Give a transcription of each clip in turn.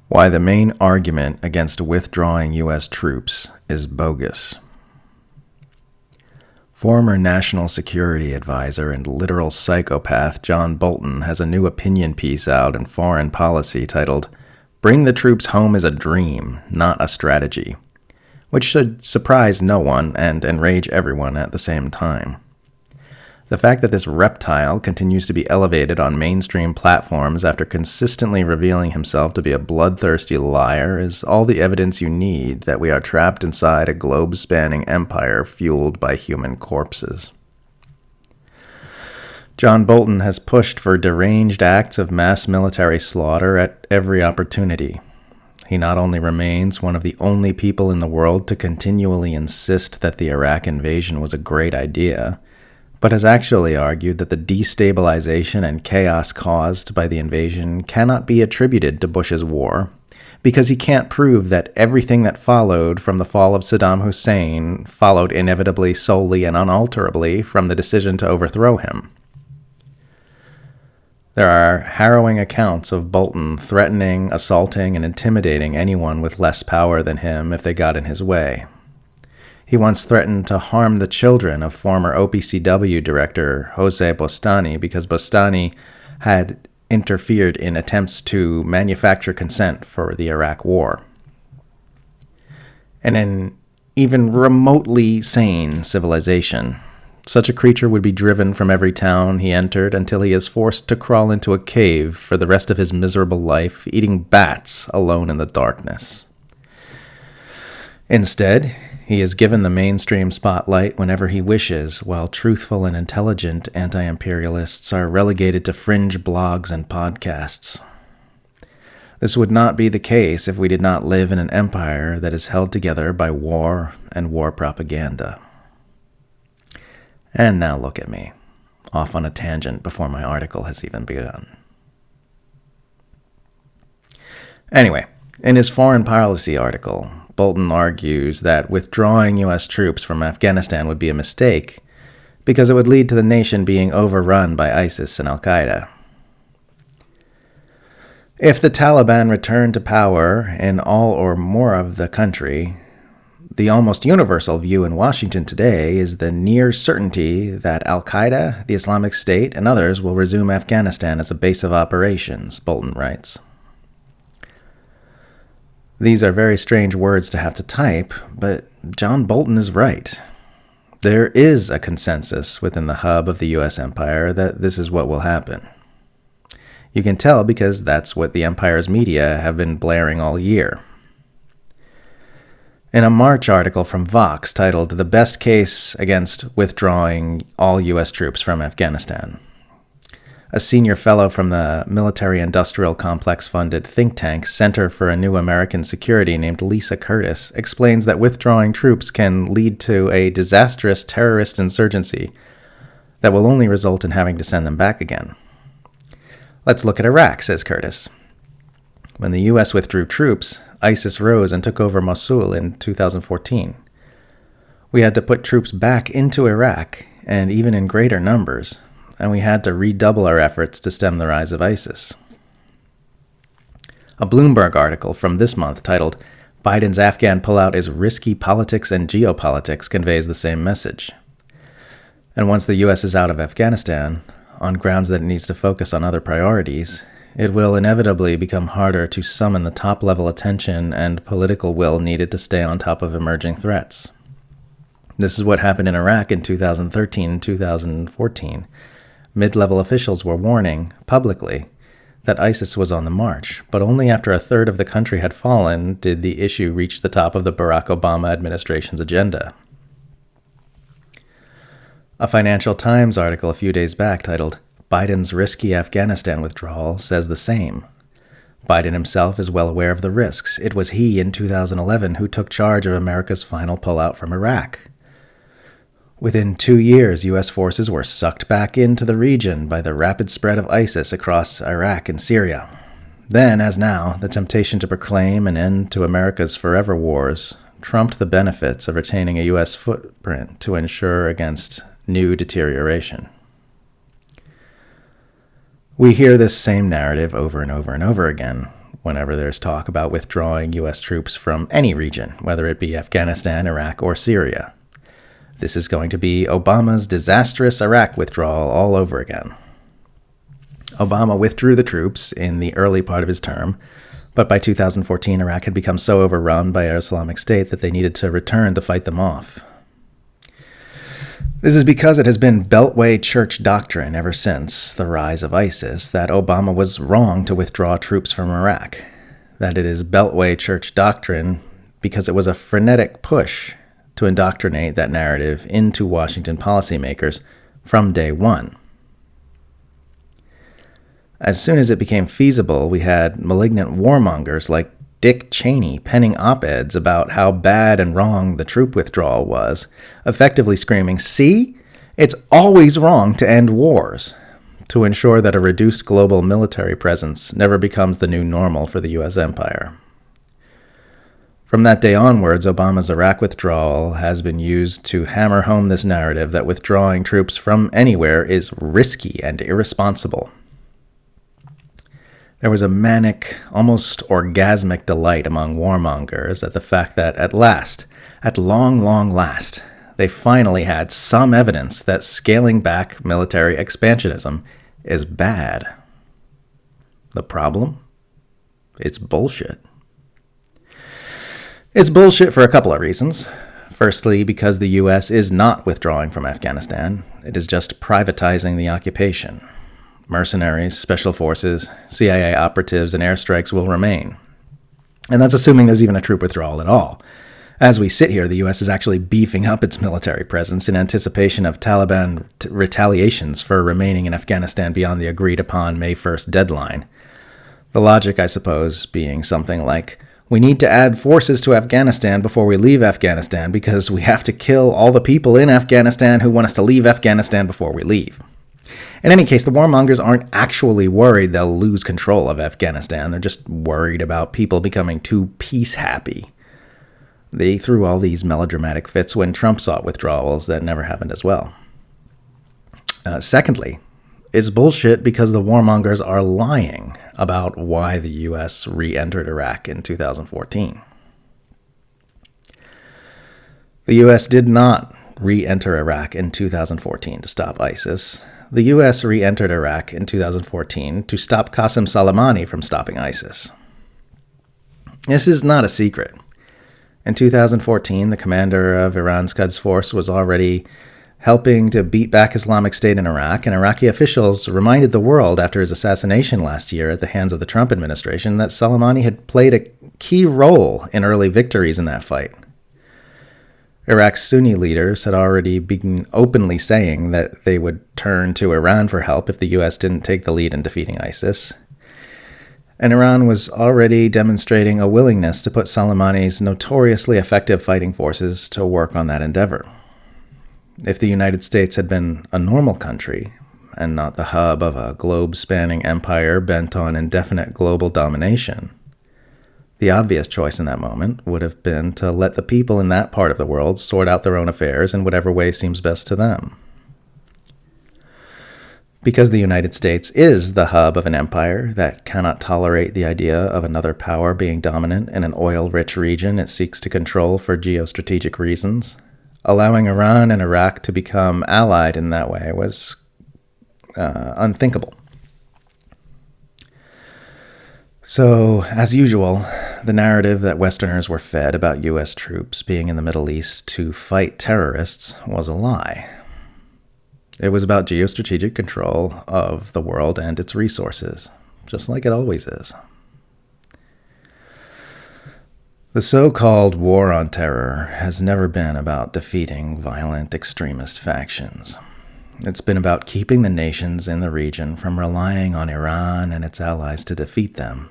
Why the main argument against withdrawing U.S. troops is bogus. Former National Security Advisor and literal psychopath John Bolton has a new opinion piece out in Foreign Policy titled, "Bring the Troops Home is a Dream, Not a Strategy," which should surprise no one and enrage everyone at the same time. The fact that this reptile continues to be elevated on mainstream platforms after consistently revealing himself to be a bloodthirsty liar is all the evidence you need that we are trapped inside a globe-spanning empire fueled by human corpses. John Bolton has pushed for deranged acts of mass military slaughter at every opportunity. He not only remains one of the only people in the world to continually insist that the Iraq invasion was a great idea, but has actually argued that the destabilization and chaos caused by the invasion cannot be attributed to Bush's war, because he can't prove that everything that followed from the fall of Saddam Hussein followed inevitably, solely, and unalterably from the decision to overthrow him. There are harrowing accounts of Bolton threatening, assaulting, and intimidating anyone with less power than him if they got in his way. He once threatened to harm the children of former OPCW director Jose Bostani because Bostani had interfered in attempts to manufacture consent for the Iraq War. In an even remotely sane civilization, such a creature would be driven from every town he entered until he is forced to crawl into a cave for the rest of his miserable life, eating bats alone in the darkness. Instead, he is given the mainstream spotlight whenever he wishes, while truthful and intelligent anti-imperialists are relegated to fringe blogs and podcasts. This would not be the case if we did not live in an empire that is held together by war and war propaganda. And now look at me, off on a tangent before my article has even begun. Anyway, in his Foreign Policy article, Bolton argues that withdrawing U.S. troops from Afghanistan would be a mistake because it would lead to the nation being overrun by ISIS and Al-Qaeda. If the Taliban return to power in all or more of the country, the almost universal view in Washington today is the near certainty that Al-Qaeda, the Islamic State, and others will resume Afghanistan as a base of operations, Bolton writes. These are very strange words to have to type, but John Bolton is right. There is a consensus within the hub of the U.S. empire that this is what will happen. You can tell because that's what the empire's media have been blaring all year. In a March article from Vox titled "The Best Case Against Withdrawing All U.S. Troops from Afghanistan," a senior fellow from the military-industrial complex-funded think tank Center for a New American Security named Lisa Curtis explains that withdrawing troops can lead to a disastrous terrorist insurgency that will only result in having to send them back again. Let's look at Iraq, says Curtis. When the U.S. withdrew troops, ISIS rose and took over Mosul in 2014. We had to put troops back into Iraq, and even in greater numbers, and we had to redouble our efforts to stem the rise of ISIS. A Bloomberg article from this month titled, "Biden's Afghan Pullout is Risky Politics and Geopolitics" conveys the same message. And once the U.S. is out of Afghanistan, on grounds that it needs to focus on other priorities, it will inevitably become harder to summon the top-level attention and political will needed to stay on top of emerging threats. This is what happened in Iraq in 2013 and 2014. Mid-level officials were warning, publicly, that ISIS was on the march, but only after a third of the country had fallen did the issue reach the top of the Barack Obama administration's agenda. A Financial Times article a few days back titled, "Biden's Risky Afghanistan Withdrawal" says the same. Biden himself is well aware of the risks. It was he in 2011 who took charge of America's final pullout from Iraq. Within 2 years, U.S. forces were sucked back into the region by the rapid spread of ISIS across Iraq and Syria. Then, as now, the temptation to proclaim an end to America's forever wars trumped the benefits of retaining a U.S. footprint to ensure against new deterioration. We hear this same narrative over and over and over again, whenever there's talk about withdrawing U.S. troops from any region, whether it be Afghanistan, Iraq, or Syria. This is going to be Obama's disastrous Iraq withdrawal all over again. Obama withdrew the troops in the early part of his term, but by 2014, Iraq had become so overrun by Islamic State that they needed to return to fight them off. This is because it has been Beltway church doctrine ever since the rise of ISIS that Obama was wrong to withdraw troops from Iraq. That it is Beltway church doctrine because it was a frenetic push to indoctrinate that narrative into Washington policymakers from day one. As soon as it became feasible, we had malignant warmongers like Dick Cheney penning op-eds about how bad and wrong the troop withdrawal was, effectively screaming, "See? It's always wrong to end wars," to ensure that a reduced global military presence never becomes the new normal for the U.S. empire. From that day onwards, Obama's Iraq withdrawal has been used to hammer home this narrative that withdrawing troops from anywhere is risky and irresponsible. There was a manic, almost orgasmic delight among warmongers at the fact that at last, at long, long last, they finally had some evidence that scaling back military expansionism is bad. The problem? It's bullshit. It's bullshit for a couple of reasons. Firstly, because the U.S. is not withdrawing from Afghanistan. It is just privatizing the occupation. Mercenaries, special forces, CIA operatives, and airstrikes will remain. And that's assuming there's even a troop withdrawal at all. As we sit here, the U.S. is actually beefing up its military presence in anticipation of Taliban retaliations for remaining in Afghanistan beyond the agreed-upon May 1st deadline. The logic, I suppose, being something like, we need to add forces to Afghanistan before we leave Afghanistan because we have to kill all the people in Afghanistan who want us to leave Afghanistan before we leave. In any case, the warmongers aren't actually worried they'll lose control of Afghanistan. They're just worried about people becoming too peace-happy. They threw all these melodramatic fits when Trump sought withdrawals that never happened as well. Secondly, it's bullshit because the warmongers are lying about why the U.S. re-entered Iraq in 2014. The U.S. did not re-enter Iraq in 2014 to stop ISIS. The U.S. re-entered Iraq in 2014 to stop Qasem Soleimani from stopping ISIS. This is not a secret. In 2014, the commander of Iran's Quds Force was already helping to beat back Islamic State in Iraq, and Iraqi officials reminded the world after his assassination last year at the hands of the Trump administration that Soleimani had played a key role in early victories in that fight. Iraq's Sunni leaders had already been openly saying that they would turn to Iran for help if the U.S. didn't take the lead in defeating ISIS. And Iran was already demonstrating a willingness to put Soleimani's notoriously effective fighting forces to work on that endeavor. If the United States had been a normal country, and not the hub of a globe-spanning empire bent on indefinite global domination, the obvious choice in that moment would have been to let the people in that part of the world sort out their own affairs in whatever way seems best to them. Because the United States is the hub of an empire that cannot tolerate the idea of another power being dominant in an oil-rich region it seeks to control for geostrategic reasons, allowing Iran and Iraq to become allied in that way was unthinkable. So, as usual, the narrative that Westerners were fed about U.S. troops being in the Middle East to fight terrorists was a lie. It was about geostrategic control of the world and its resources, just like it always is. The so-called war on terror has never been about defeating violent extremist factions. It's been about keeping the nations in the region from relying on Iran and its allies to defeat them,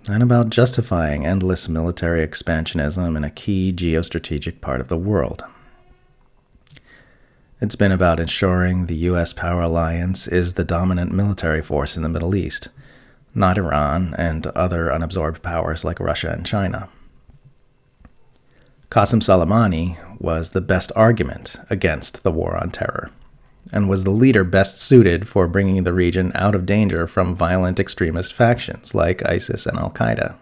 and about justifying endless military expansionism in a key geostrategic part of the world. It's been about ensuring the U.S. power alliance is the dominant military force in the Middle East, not Iran and other unabsorbed powers like Russia and China. Qasem Soleimani was the best argument against the war on terror. and was the leader best suited for bringing the region out of danger from violent extremist factions like ISIS and Al-Qaeda.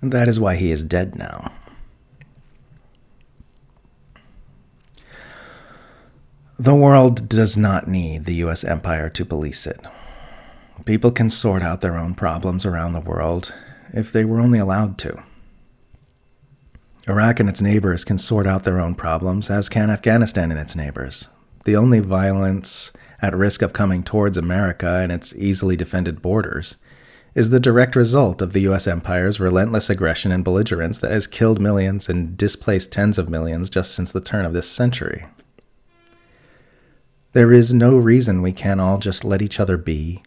And that is why he is dead now. The world does not need the U.S. empire to police it. People can sort out their own problems around the world if they were only allowed to. Iraq and its neighbors can sort out their own problems, as can Afghanistan and its neighbors. The only violence at risk of coming towards America and its easily defended borders is the direct result of the U.S. empire's relentless aggression and belligerence that has killed millions and displaced tens of millions just since the turn of this century. There is no reason we can't all just let each other be,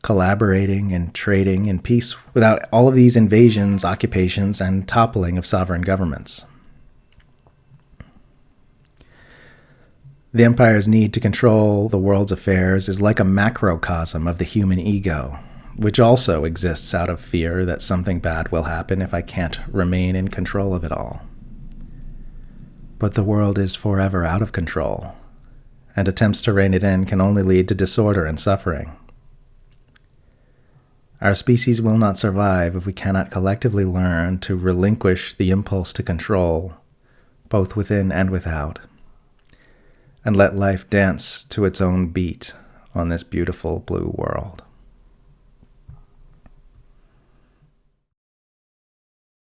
collaborating and trading in peace without all of these invasions, occupations, and toppling of sovereign governments. The empire's need to control the world's affairs is like a macrocosm of the human ego, which also exists out of fear that something bad will happen if I can't remain in control of it all. But the world is forever out of control, and attempts to rein it in can only lead to disorder and suffering. Our species will not survive if we cannot collectively learn to relinquish the impulse to control, both within and without, and let life dance to its own beat on this beautiful blue world.